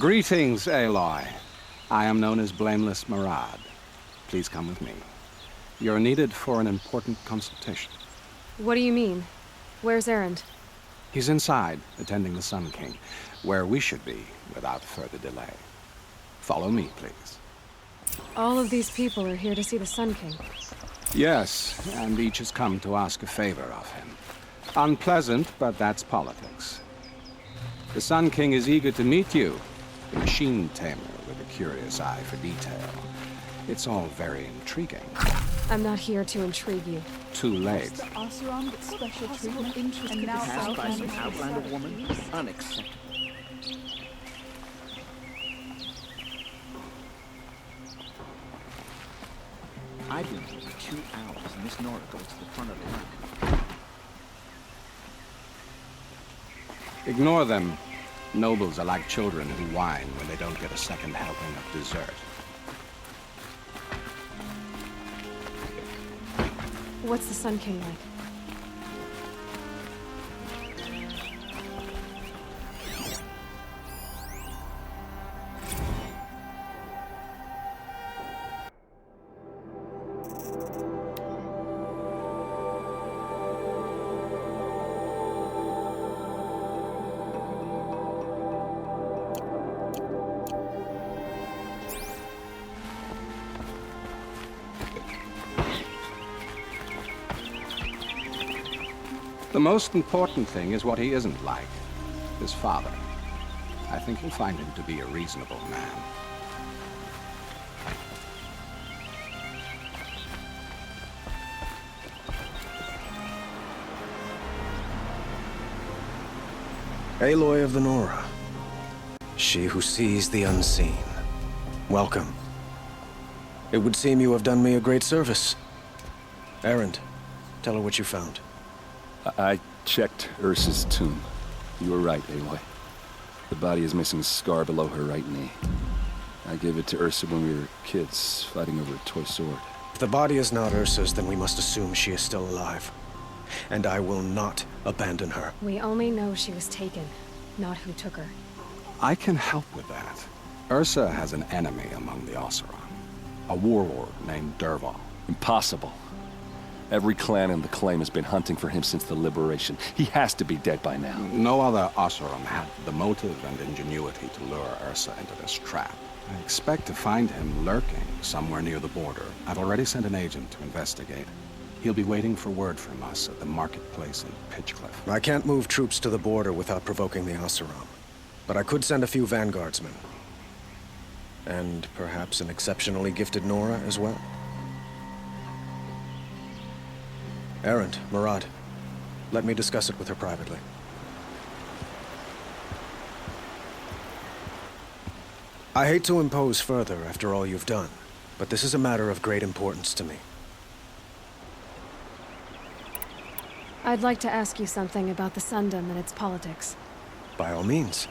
Greetings, Aloy. I am known as Blameless Murad. Please come with me. You're needed for an important consultation. What do you mean? Where's Erend? He's inside, attending the Sun King, where we should be without further delay. Follow me, please. All of these people are here to see the Sun King. Yes, and each has come to ask a favor of him. Unpleasant, but that's politics. The Sun King is eager to meet you, the machine tamer with a curious eye for detail. It's all very intriguing. I'm not here to intrigue you. Too late. Oseram with special treatment and now Passed by some outlander woman? Unacceptable. I've been here for 2 hours and Miss Nora goes to the front of the line. Ignore them. Nobles are like children who whine when they don't get a second helping of dessert. What's the Sun King like? The most important thing is what he isn't like. His father. I think you'll find him to be a reasonable man. Aloy of the Nora. She who sees the unseen. Welcome. It would seem you have done me a great service. Erend, tell her what you found. I checked Ursa's tomb. You were right, Aloy. The body is missing a scar below her right knee. I gave it to Ursa when we were kids, fighting over a toy sword. If the body is not Ursa's, then we must assume she is still alive. And I will not abandon her. We only know she was taken, not who took her. I can help with that. Ursa has an enemy among the Oseram. A warlord named Dervahl. Impossible. Every clan in the claim has been hunting for him since the liberation. He has to be dead by now. No other Oseram had the motive and ingenuity to lure Ursa into this trap. I expect to find him lurking somewhere near the border. I've already sent an agent to investigate. He'll be waiting for word from us at the marketplace in Pitchcliff. I can't move troops to the border without provoking the Oseram. But I could send a few vanguardsmen. And perhaps an exceptionally gifted Nora as well. Erend, Murad, let me discuss it with her privately. I hate to impose further after all you've done, but this is a matter of great importance to me. I'd like to ask you something about the Sundom and its politics. By all means.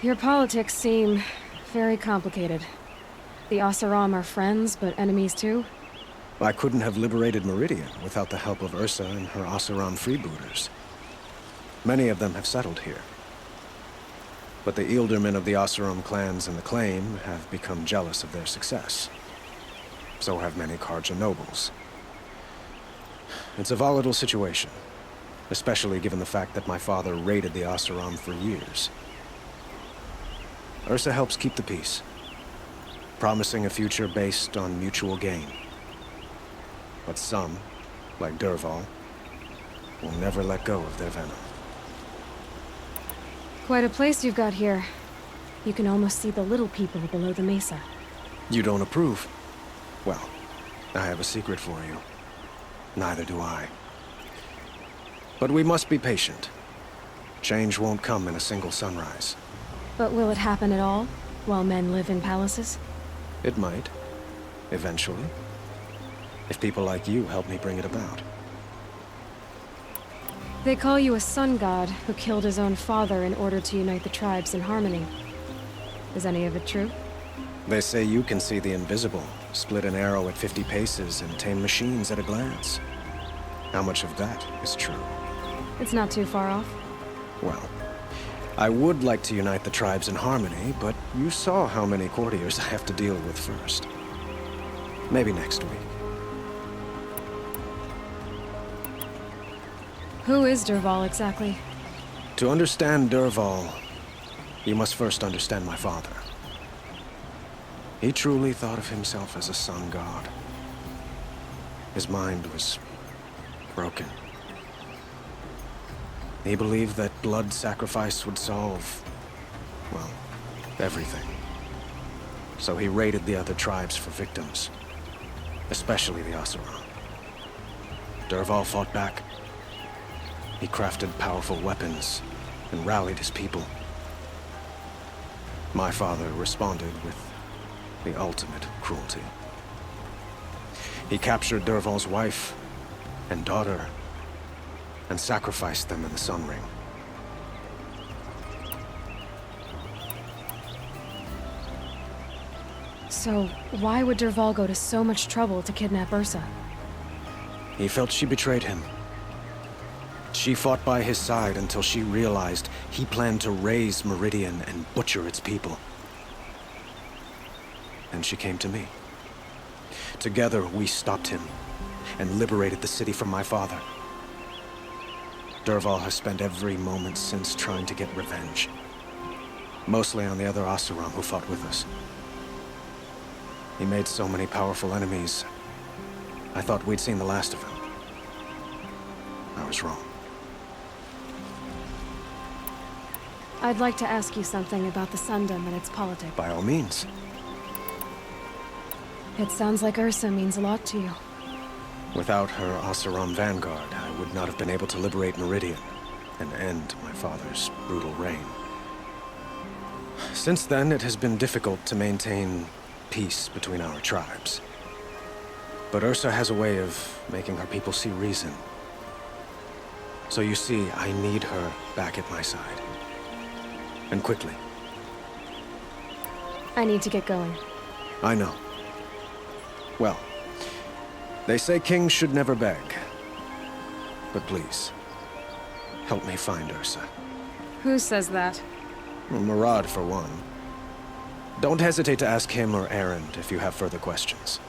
Your politics seem very complicated. The Oseram are friends, but enemies too? I couldn't have liberated Meridian without the help of Ursa and her Oseram freebooters. Many of them have settled here. But the Ealdormen of the Oseram clans in the claim have become jealous of their success. So have many Carja nobles. It's a volatile situation, especially given the fact that my father raided the Oseram for years. Ursa helps keep the peace, promising a future based on mutual gain. But some, like Dervahl, will never let go of their venom. Quite a place you've got here. You can almost see the little people below the mesa. You don't approve? Well, I have a secret for you. Neither do I. But we must be patient. Change won't come in a single sunrise. But will it happen at all, while men live in palaces? It might. Eventually. If people like you help me bring it about. They call you a sun god who killed his own father in order to unite the tribes in harmony. Is any of it true? They say you can see the invisible, split an arrow at 50 paces, and tame machines at a glance. How much of that is true? It's not too far off. Well, I would like to unite the tribes in harmony, but you saw how many courtiers I have to deal with first. Maybe next week. Who is Dervahl exactly? To understand Dervahl, you must first understand my father. He truly thought of himself as a sun god. His mind was broken. He believed that blood sacrifice would solve, well, everything. So he raided the other tribes for victims, especially the Oseram. Dervahl fought back. He crafted powerful weapons and rallied his people. My father responded with the ultimate cruelty. He captured Dervahl's wife and daughter and sacrificed them in the Sun Ring. So, why would Dervahl go to so much trouble to kidnap Ursa? He felt she betrayed him. She fought by his side until she realized he planned to raise Meridian and butcher its people. And she came to me. Together, we stopped him and liberated the city from my father. Dervahl has spent every moment since trying to get revenge. Mostly on the other Oseram who fought with us. He made so many powerful enemies, I thought we'd seen the last of him. I was wrong. I'd like to ask you something about the Sundom and its politics. By all means. It sounds like Ursa means a lot to you. Without her Oseram vanguard, I would not have been able to liberate Meridian and end my father's brutal reign. Since then, it has been difficult to maintain peace between our tribes. But Ursa has a way of making her people see reason. So you see, I need her back at my side. And quickly. I need to get going. I know. Well, they say kings should never beg. But please, help me find Ursa. Who says that? Murad, for one. Don't hesitate to ask him or Erend if you have further questions.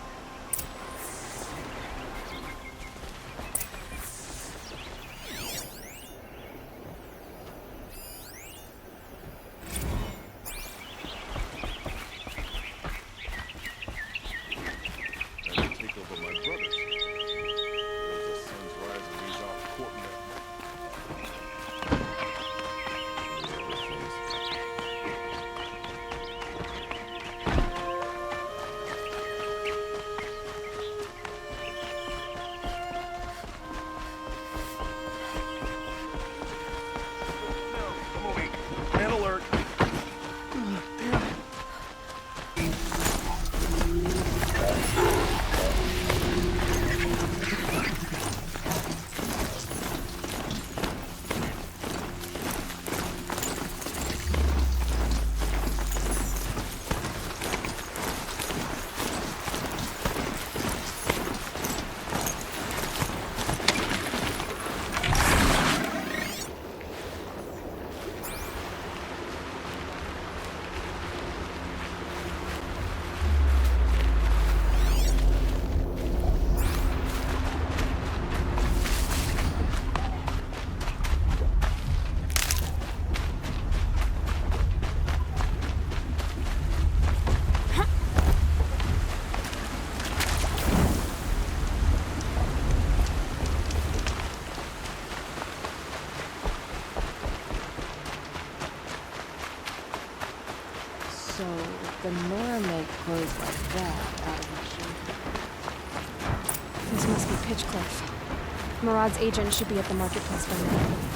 So, the Nora make clothes like that out of machine. This must be Pitchcliff. Murad's agent should be at the marketplace by now.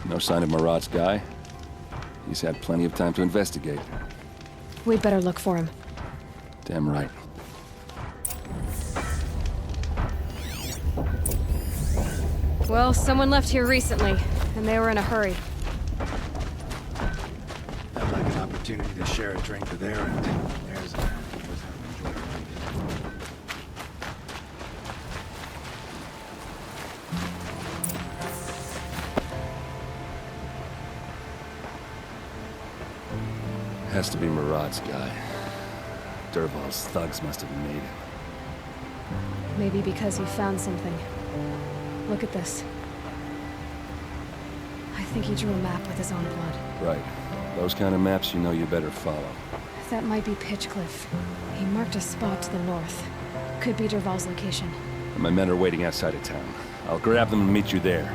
No sign of Murad's guy. He's had plenty of time to investigate. We'd better look for him. Damn right. Well, someone left here recently, and they were in a hurry. I'd like an opportunity to share a drink with Aaron. There's a... Has to be Murad's guy. Dervahl's thugs must have made him. Maybe because he found something. Look at this. I think he drew a map with his own blood. Right. Those kind of maps you know you better follow. That might be Pitchcliff. He marked a spot to the north. Could be Dervahl's location. And my men are waiting outside of town. I'll grab them and meet you there.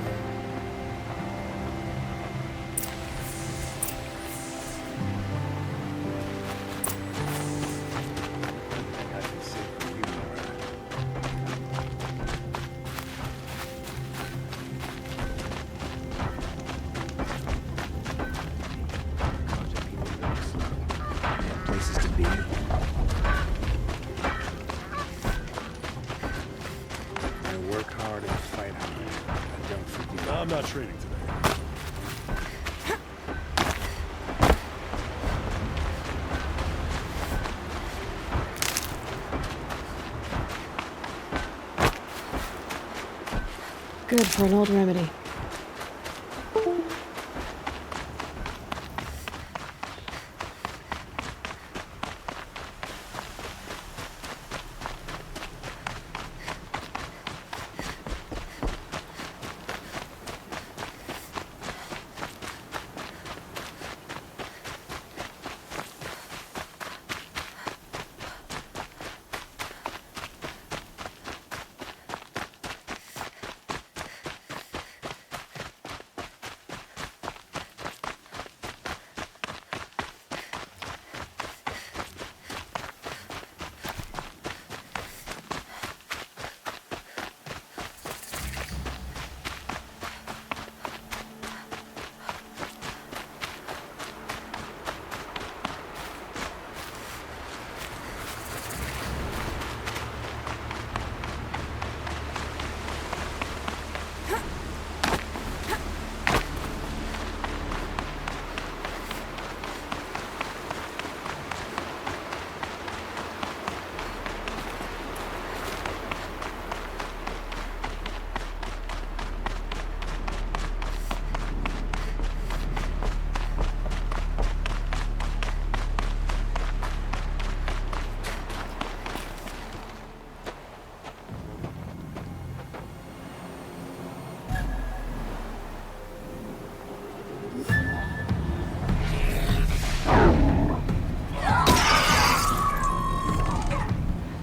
Places to be. I work hard and fight hard. And don't forget. I'm not trading today. Good for an old remedy.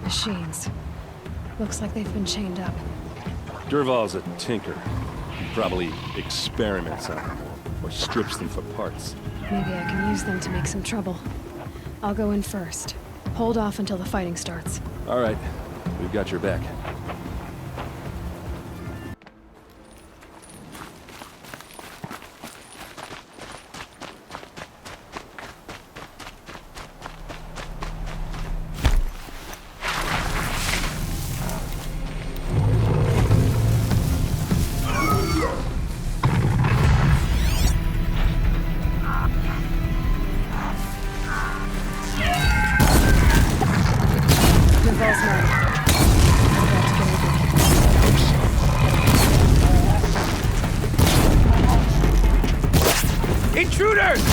Machines. Looks like they've been chained up. Dervahl's a tinker. He probably experiments on them, or strips them for parts. Maybe I can use them to make some trouble. I'll go in first. Hold off until the fighting starts. All right, we've got your back. Dervahl's men. About to get over. Intruders!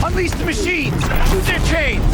Unleash the machines! Shoot their chains!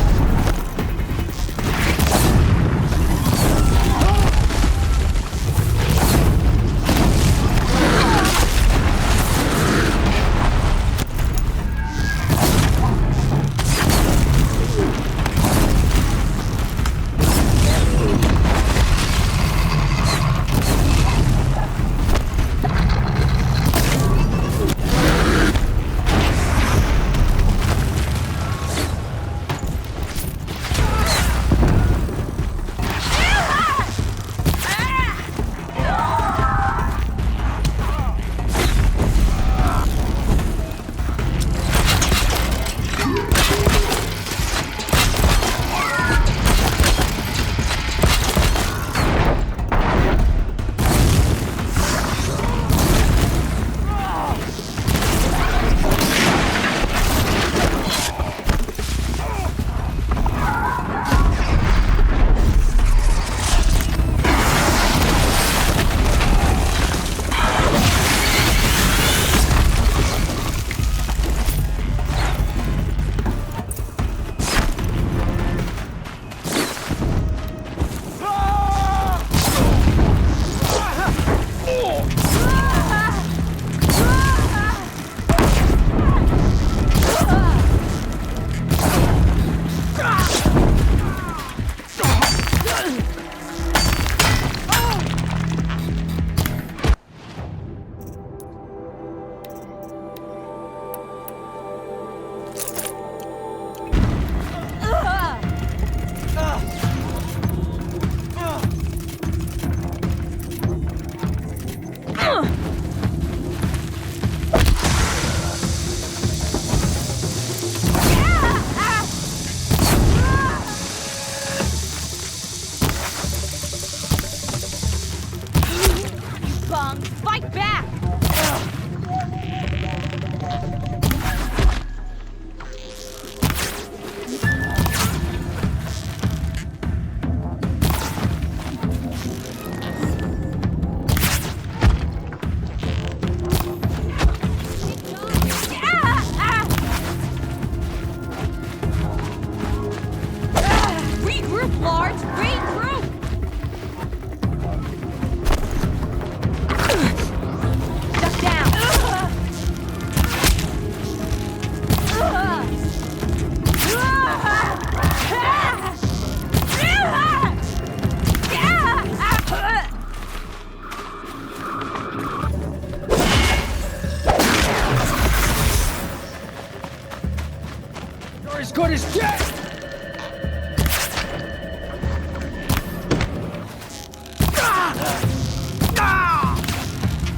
You're as good as dead!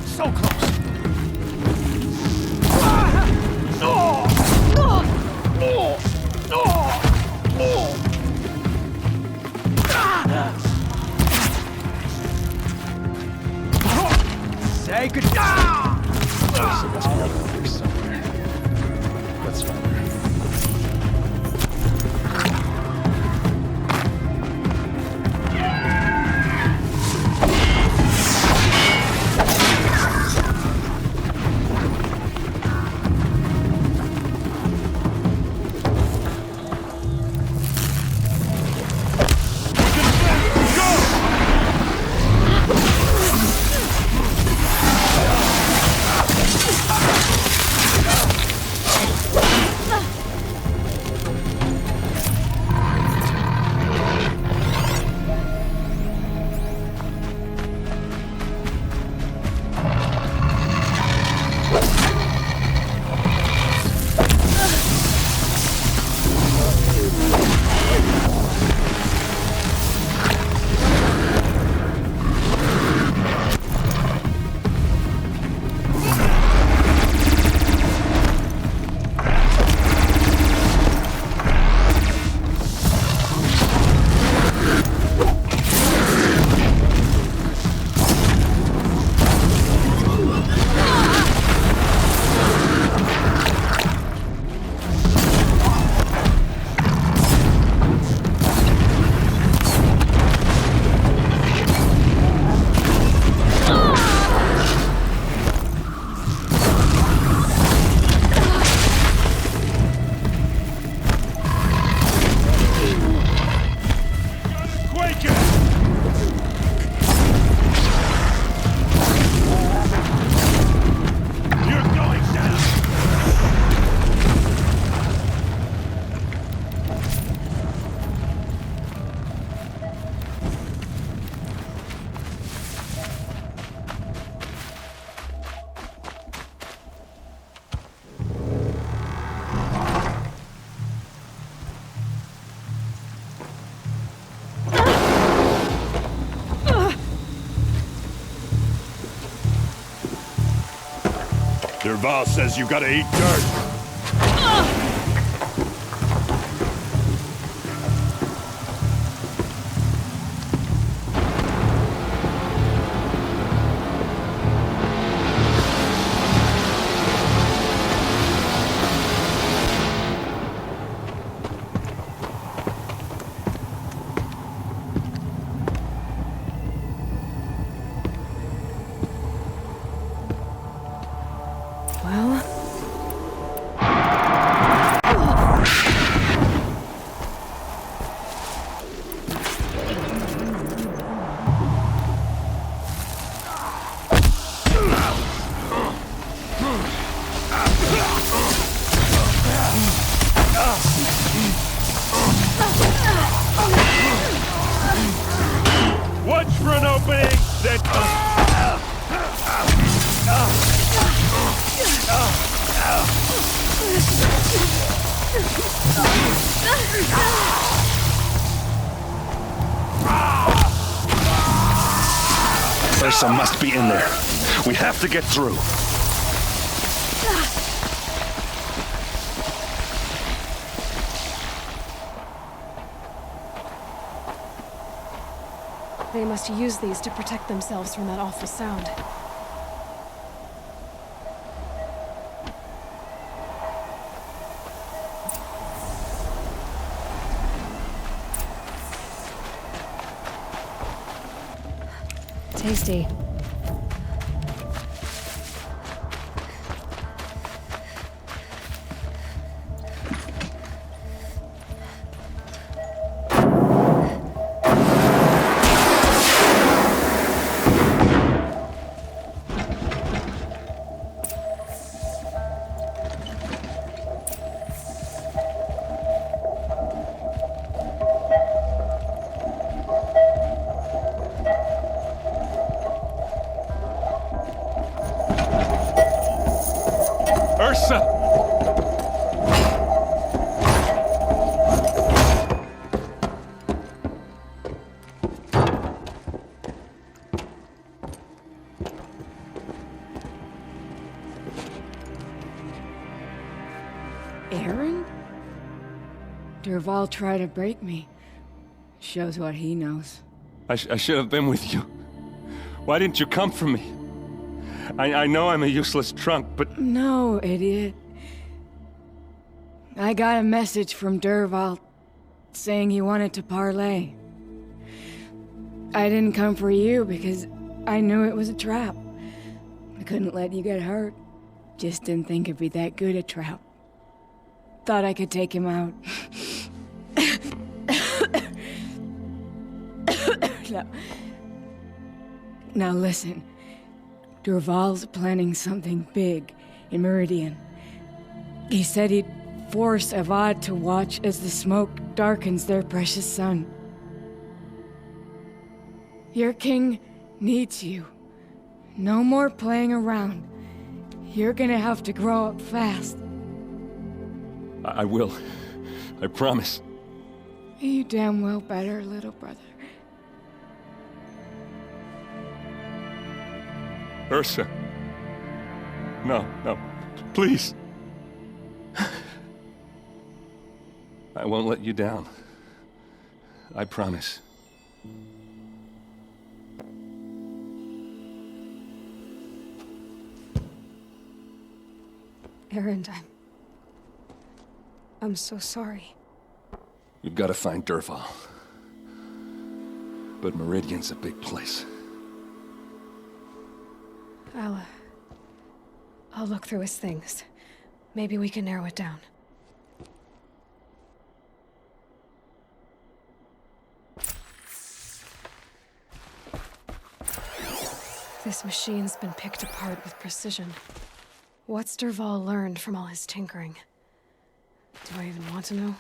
So close. Say goodbye. So must be up here somewhere. Let's find her. Derval says you gotta eat dirt. Well... Watch for an opening, then... Ursa must be in there. We have to get through. They must use these to protect themselves from that awful sound. Tasty. Durval tried to break me. Shows what he knows. I should have been with you. Why didn't you come for me? I know I'm a useless trunk, but... No, idiot. I got a message from Durval saying he wanted to parlay. I didn't come for you because I knew it was a trap. I couldn't let you get hurt. Just didn't think it'd be that good a trap. Thought I could take him out. Now listen. Durval's planning something big in Meridian. He said he'd force Avad to watch as the smoke darkens their precious sun. Your king needs you. No more playing around. You're gonna have to grow up fast. I will. I promise. You damn well better, little brother. Ursa. No, please. I won't let you down. I promise. Erend, I'm so sorry. You've got to find Durval. But Meridian's a big place. I'll look through his things. Maybe we can narrow it down. This machine's been picked apart with precision. What's Durval learned from all his tinkering? Do I even want to know?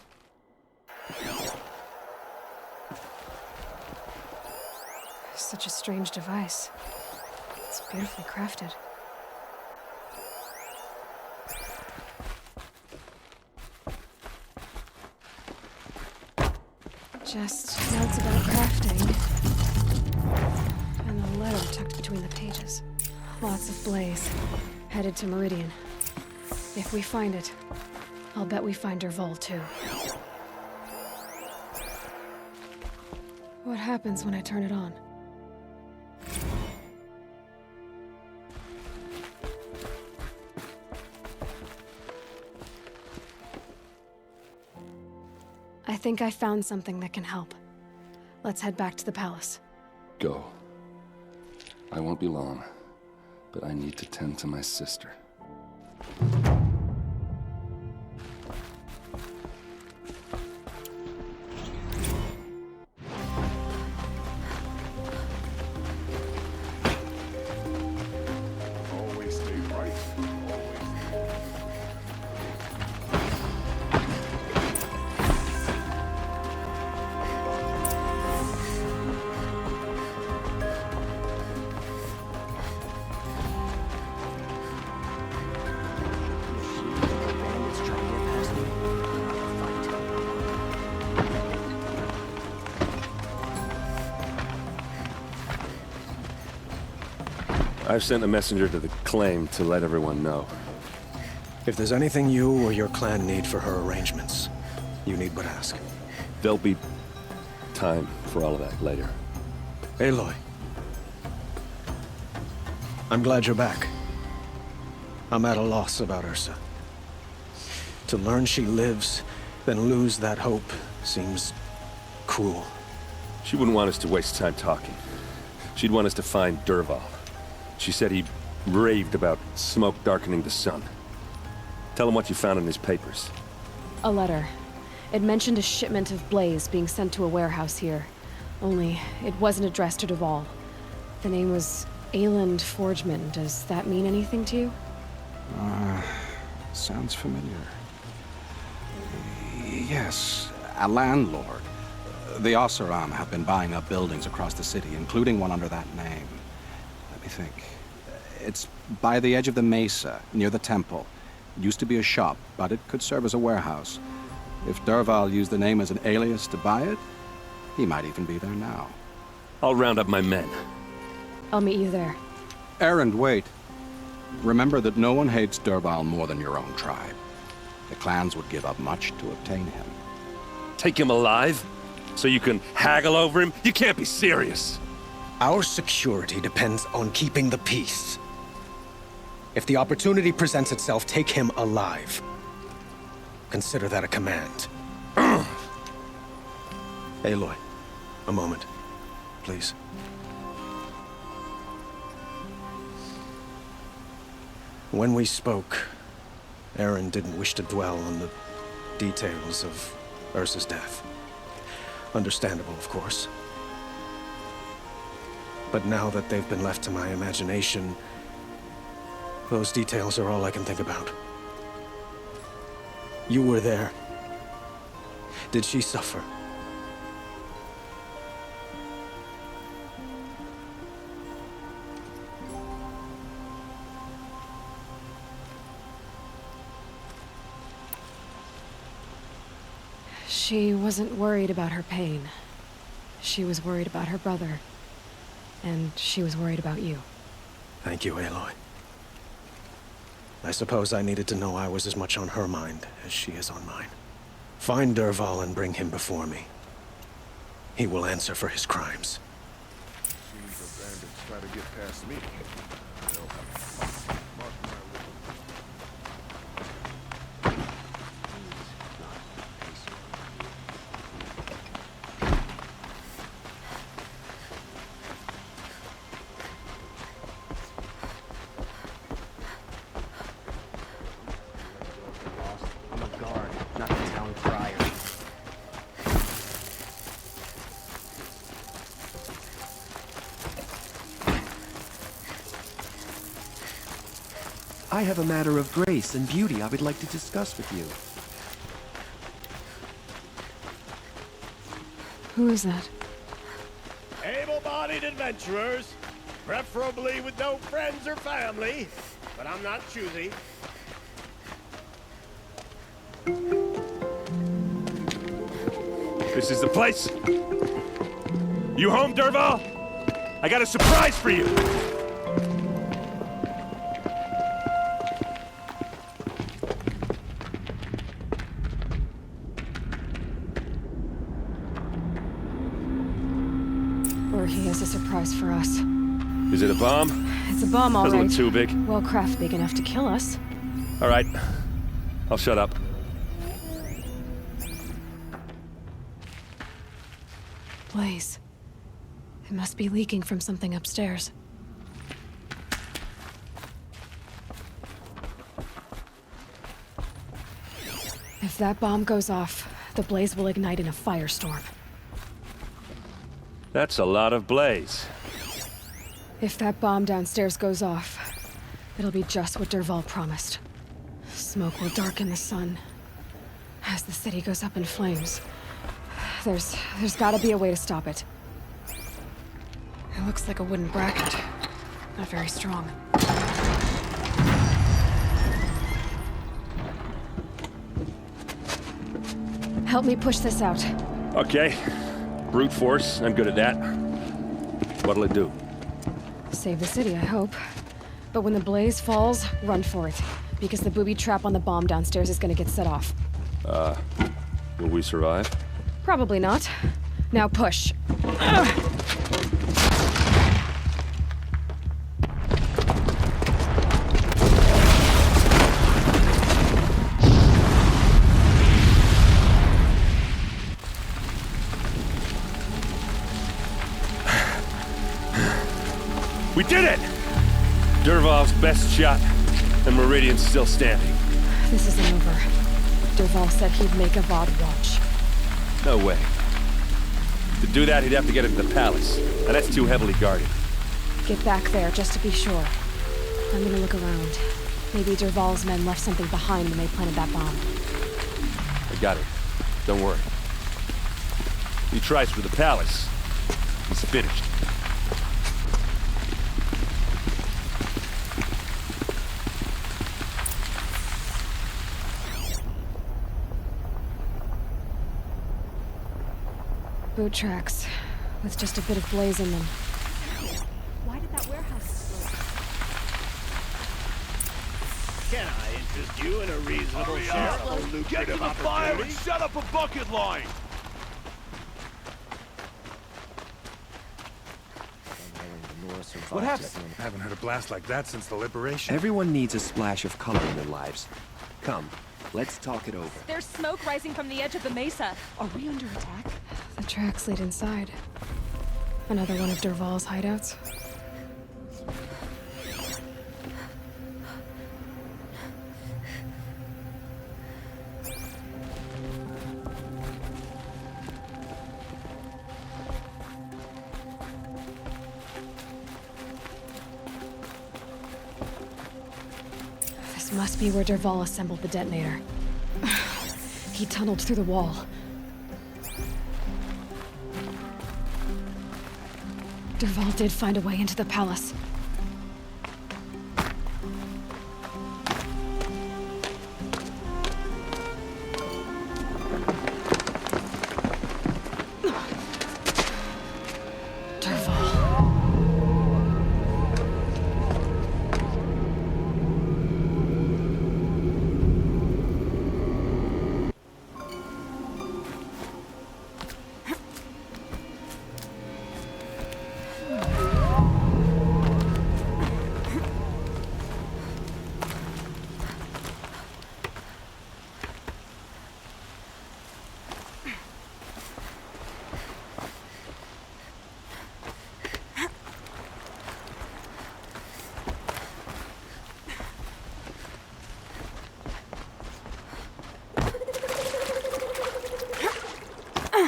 Such a strange device. It's beautifully crafted. Just notes about crafting. And a letter tucked between the pages. Lots of blaze. Headed to Meridian. If we find it, I'll bet we find Durval too. What happens when I turn it on? I think I found something that can help. Let's head back to the palace. Go. I won't be long, but I need to tend to my sister. Always stay right. I've sent a messenger to the claim to let everyone know. If there's anything you or your clan need for her arrangements, you need but ask. There'll be time for all of that later. Aloy. I'm glad you're back. I'm at a loss about Ursa. To learn she lives, then lose that hope, seems cruel. She wouldn't want us to waste time talking. She'd want us to find Durval. She said he raved about smoke darkening the sun. Tell him what you found in his papers. A letter. It mentioned a shipment of blaze being sent to a warehouse here. Only, it wasn't addressed to Durval. The name was Ayland Forgeman. Does that mean anything to you? Sounds familiar. Yes, a landlord. The Oseram have been buying up buildings across the city, including one under that name. Let me think. It's by the edge of the mesa, near the temple. It used to be a shop, but it could serve as a warehouse. If Durval used the name as an alias to buy it, he might even be there now. I'll round up my men. I'll meet you there. Erend, wait. Remember that no one hates Durval more than your own tribe. The clans would give up much to obtain him. Take him alive? So you can haggle over him? You can't be serious. Our security depends on keeping the peace. If the opportunity presents itself, take him alive. Consider that a command. Aloy, a moment, please. When we spoke, Aaron didn't wish to dwell on the details of Ursa's death. Understandable, of course. But now that they've been left to my imagination, those details are all I can think about. You were there. Did she suffer? She wasn't worried about her pain. She was worried about her brother. And she was worried about you. Thank you, Aloy. I suppose I needed to know I was as much on her mind as she is on mine. Find Dervahl and bring him before me. He will answer for his crimes. Seems the bandits try to get past me. They'll have to mark my word. I'm a guard, not the town crier. I have a matter of grace and beauty I would like to discuss with you. Who is that? Able-bodied adventurers, preferably with no friends or family, but I'm not choosy. This is the place. You home, Dervahl? I got a surprise for you. Or he has a surprise for us. Is it a bomb? It's a bomb, all Doesn't right. look too big. Well, craft big enough to kill us. All right. I'll shut up. Blaze. It must be leaking from something upstairs. If that bomb goes off, the blaze will ignite in a firestorm. That's a lot of blaze. If that bomb downstairs goes off, it'll be just what Dervahl promised. Smoke will darken the sun as the city goes up in flames. There's gotta be a way to stop it. It looks like a wooden bracket. Not very strong. Help me push this out. Okay. Brute force. I'm good at that. What'll it do? Save the city, I hope. But when the blaze falls, run for it. Because the booby trap on the bomb downstairs is gonna get set off. Will we survive? Probably not. Now push. We did it! Dervahl's best shot, and Meridian's still standing. This isn't over. Dervahl said he'd make a VOD watch. No way. To do that, he'd have to get into the palace, and that's too heavily guarded. Get back there, just to be sure. I'm gonna look around. Maybe Dervahl's men left something behind when they planted that bomb. I got it. Don't worry. He tries for the palace. He's finished. Boot tracks, with just a bit of blaze in them. Why did that warehouse explode? Can I interest you in a reasonable share of a lucrative opportunity? Set up a bucket line! Nora survived. What happened? I haven't heard a blast like that since the liberation. Everyone needs a splash of color in their lives. Come, let's talk it over. There's smoke rising from the edge of the mesa. Are we under attack? The tracks lead inside. Another one of Dervahl's hideouts. This must be where Dervahl assembled the detonator. He tunneled through the wall. Dervahl did find a way into the palace.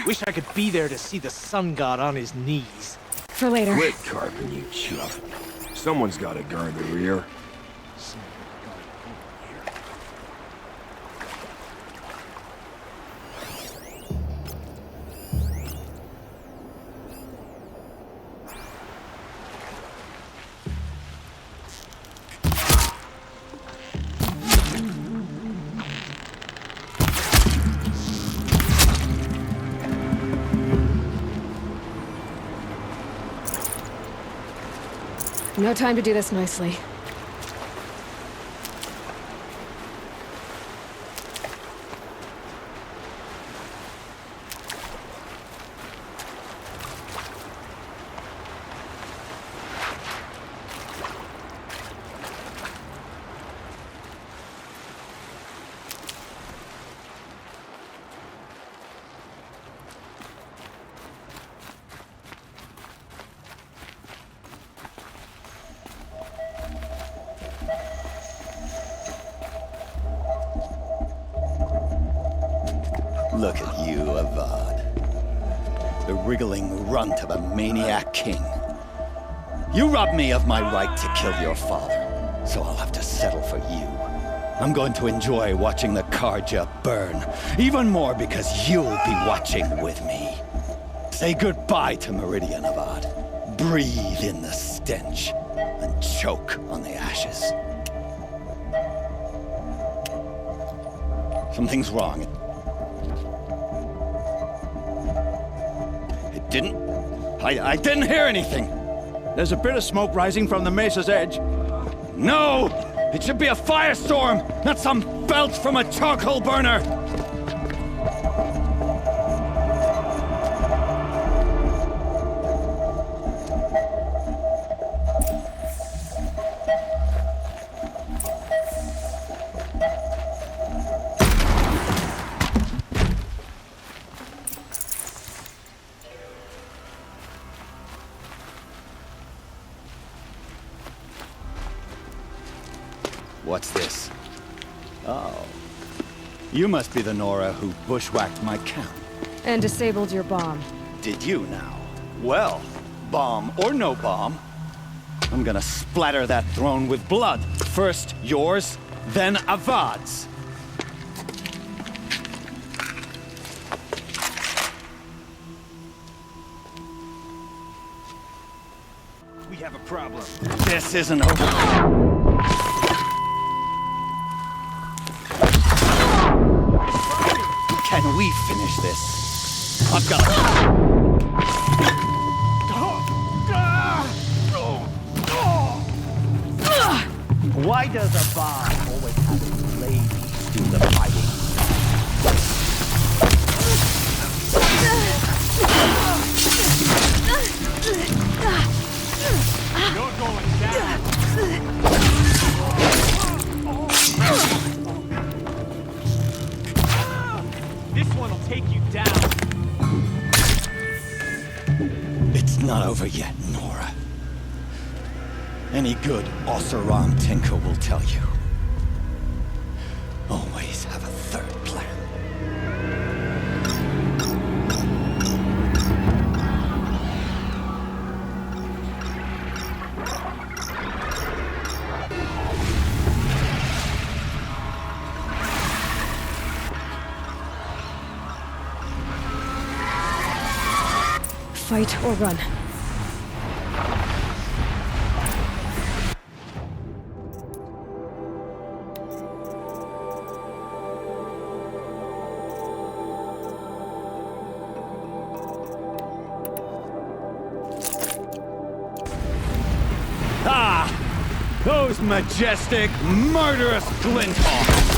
Wish I could be there to see the sun god on his knees. For later. Quit carping, you chuff. Someone's got to guard the rear. No time to do this nicely. Look at you, Avad. The wriggling runt of a maniac king. You robbed me of my right to kill your father, so I'll have to settle for you. I'm going to enjoy watching the Karja burn, even more because you'll be watching with me. Say goodbye to Meridian, Avad. Breathe in the stench, and choke on the ashes. Something's wrong. I didn't hear anything. There's a bit of smoke rising from the mesa's edge. No! It should be a firestorm, not some belch from a charcoal burner! What's this? Oh. You must be the Nora who bushwhacked my camp. And disabled your bomb. Did you now? Well, bomb or no bomb, I'm gonna splatter that throne with blood. First yours, then Avad's. We have a problem. This isn't over. Can we finish this? I've got Why does Avad always have his ladies do the fighting? you down. It's not over yet, Nora. Any good Oseram tinker will tell you. Always have a third plan. Fight or run. Ah! Those majestic, murderous glinthawks!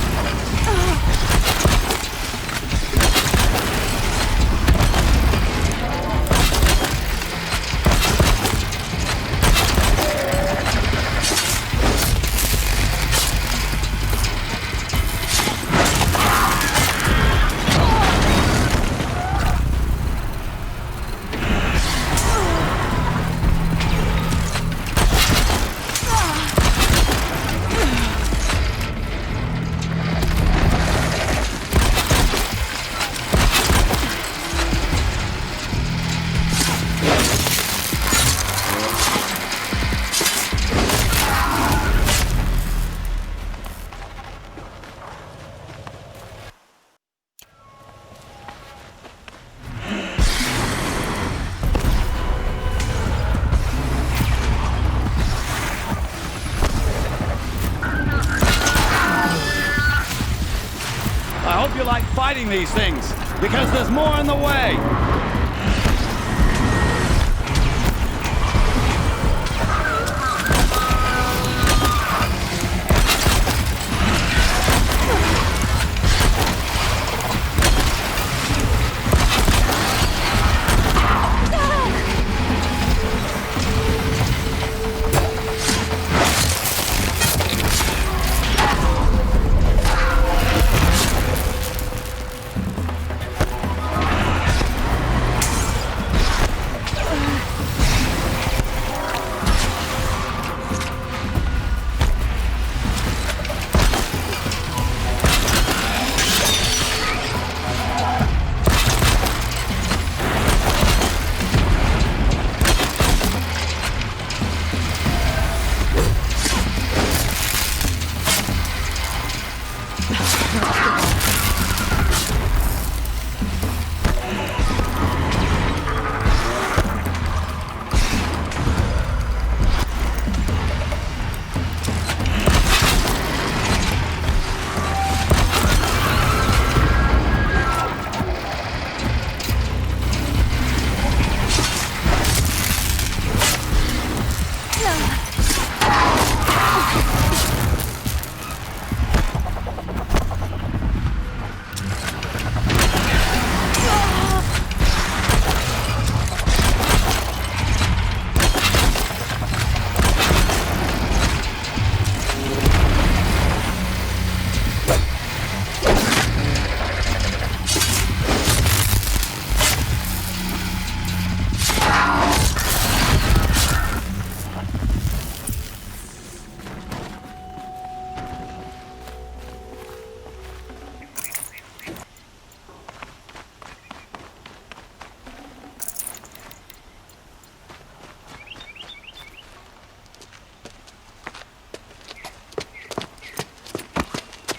I hope you like fighting these things, because there's more in the way!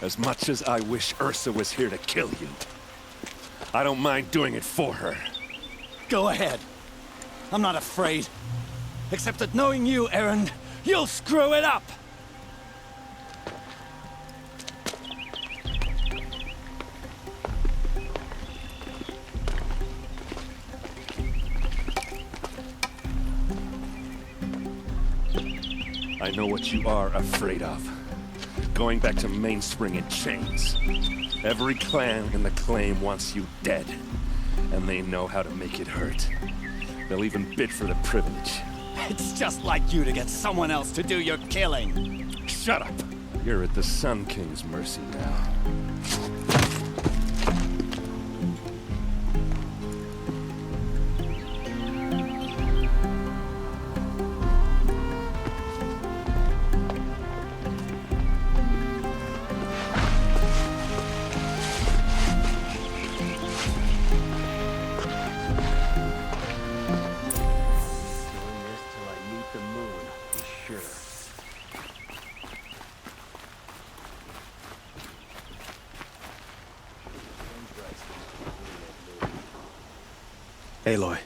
As much as I wish Ursa was here to kill you, I don't mind doing it for her. Go ahead. I'm not afraid. Except that knowing you, Aaron, you'll screw it up! I know what you are afraid of. Going back to Mainspring in chains. Every clan in the claim wants you dead. And they know how to make it hurt. They'll even bid for the privilege. It's just like you to get someone else to do your killing. Shut up! You're at the Sun King's mercy now. Aloy,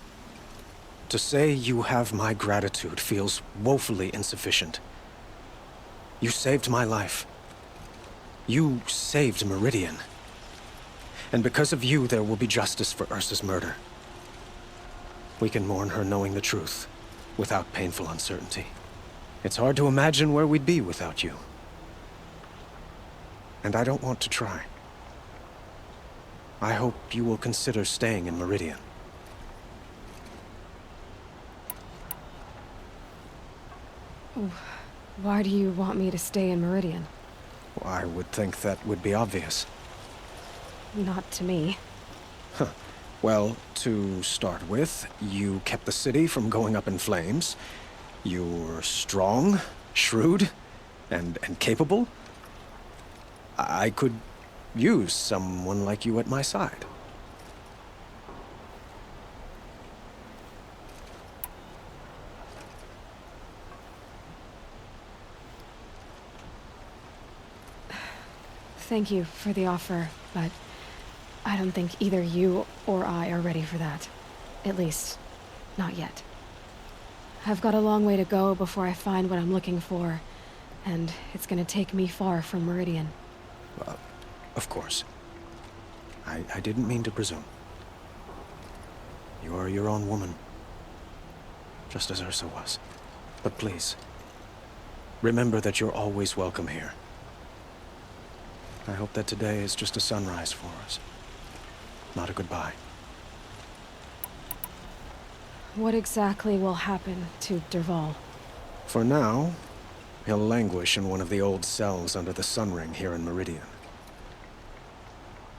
to say you have my gratitude feels woefully insufficient. You saved my life. You saved Meridian. And because of you, there will be justice for Ursa's murder. We can mourn her knowing the truth, without painful uncertainty. It's hard to imagine where we'd be without you. And I don't want to try. I hope you will consider staying in Meridian. Why do you want me to stay in Meridian? Well, I would think that would be obvious. Not to me. Huh. Well, to start with, you kept the city from going up in flames. You're strong, shrewd, and capable. I could use someone like you at my side. Thank you for the offer, but I don't think either you or I are ready for that. At least, not yet. I've got a long way to go before I find what I'm looking for, and it's gonna take me far from Meridian. Of course. I didn't mean to presume. You are your own woman, just as Ursa was. But please, remember that you're always welcome here. I hope that today is just a sunrise for us, not a goodbye. What exactly will happen to Dervahl? For now, he'll languish in one of the old cells under the Sun Ring here in Meridian.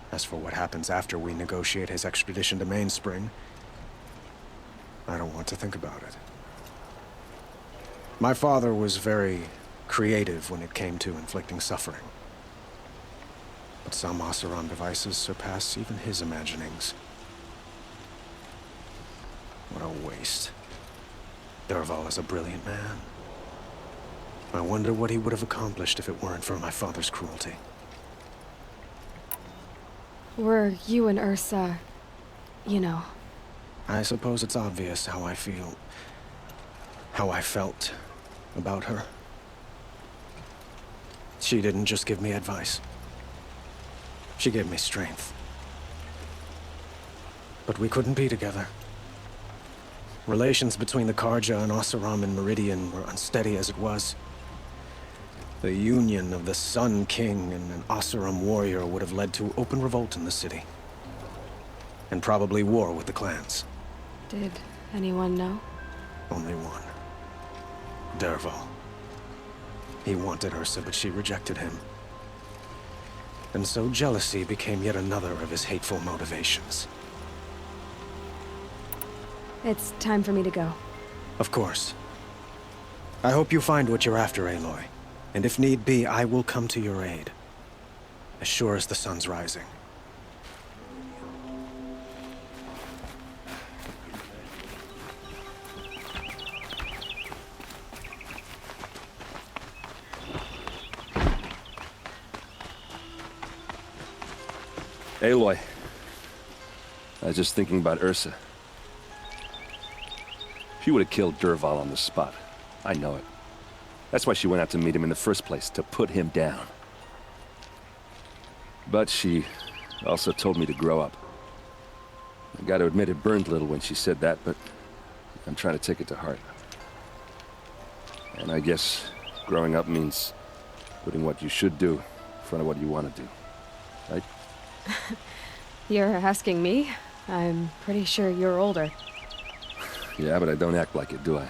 As for what happens after we negotiate his extradition to Mainspring, I don't want to think about it. My father was very creative when it came to inflicting suffering. But some Oseram devices surpass even his imaginings. What a waste. Dervahl is a brilliant man. I wonder what he would have accomplished if it weren't for my father's cruelty. Were you and Ursa, you know? I suppose it's obvious how I feel, how I felt about her. She didn't just give me advice. She gave me strength. But we couldn't be together. Relations between the Karja and Oseram in Meridian were unsteady as it was. The union of the Sun King and an Oseram warrior would have led to open revolt in the city. And probably war with the clans. Did anyone know? Only one. Dervahl. He wanted Ursa, but she rejected him. And so jealousy became yet another of his hateful motivations. It's time for me to go. Of course. I hope you find what you're after, Aloy. And if need be, I will come to your aid. As sure as the sun's rising. Aloy, I was just thinking about Ursa. She would have killed Dervahl on the spot. I know it. That's why she went out to meet him in the first place, to put him down. But she also told me to grow up. I gotta admit it burned a little when she said that, but I'm trying to take it to heart. And I guess growing up means putting what you should do in front of what you want to do. Right? You're asking me? I'm pretty sure you're older. Yeah, but I don't act like it, do I?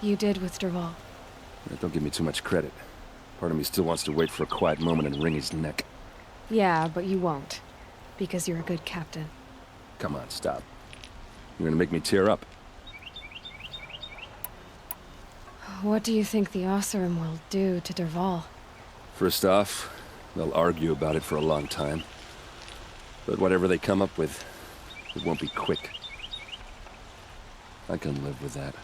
You did with Dervahl. Don't give me too much credit. Part of me still wants to wait for a quiet moment and wring his neck. Yeah, but you won't. Because you're a good captain. Come on, stop. You're gonna make me tear up. What do you think the Oseram will do to Dervahl? First off, they'll argue about it for a long time. But whatever they come up with, it won't be quick. I can live with that.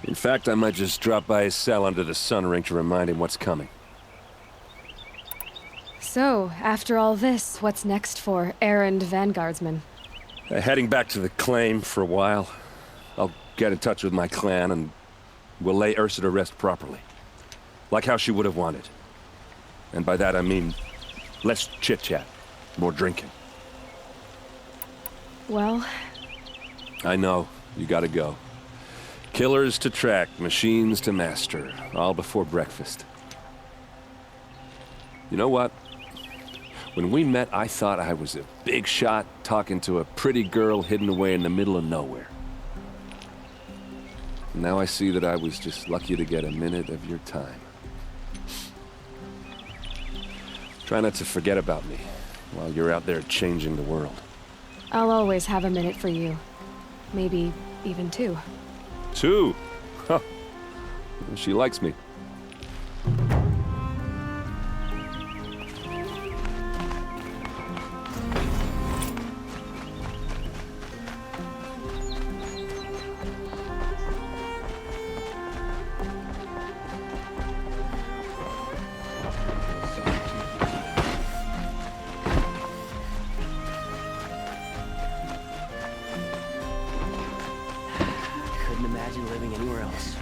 In fact, I might just drop by his cell under the Sun Ring to remind him what's coming. So, after all this, what's next for errand vanguardsman? Heading back to the claim for a while. I'll get in touch with my clan and we'll lay Ursa to rest properly. Like how she would have wanted. And by that I mean less chit-chat, more drinking. Well... I know, you gotta go. Killers to track, machines to master, all before breakfast. You know what? When we met, I thought I was a big shot talking to a pretty girl hidden away in the middle of nowhere. Now I see that I was just lucky to get a minute of your time. Try not to forget about me while you're out there changing the world. I'll always have a minute for you. Maybe even 2. 2? Huh. She likes me. Couldn't imagine living anywhere else.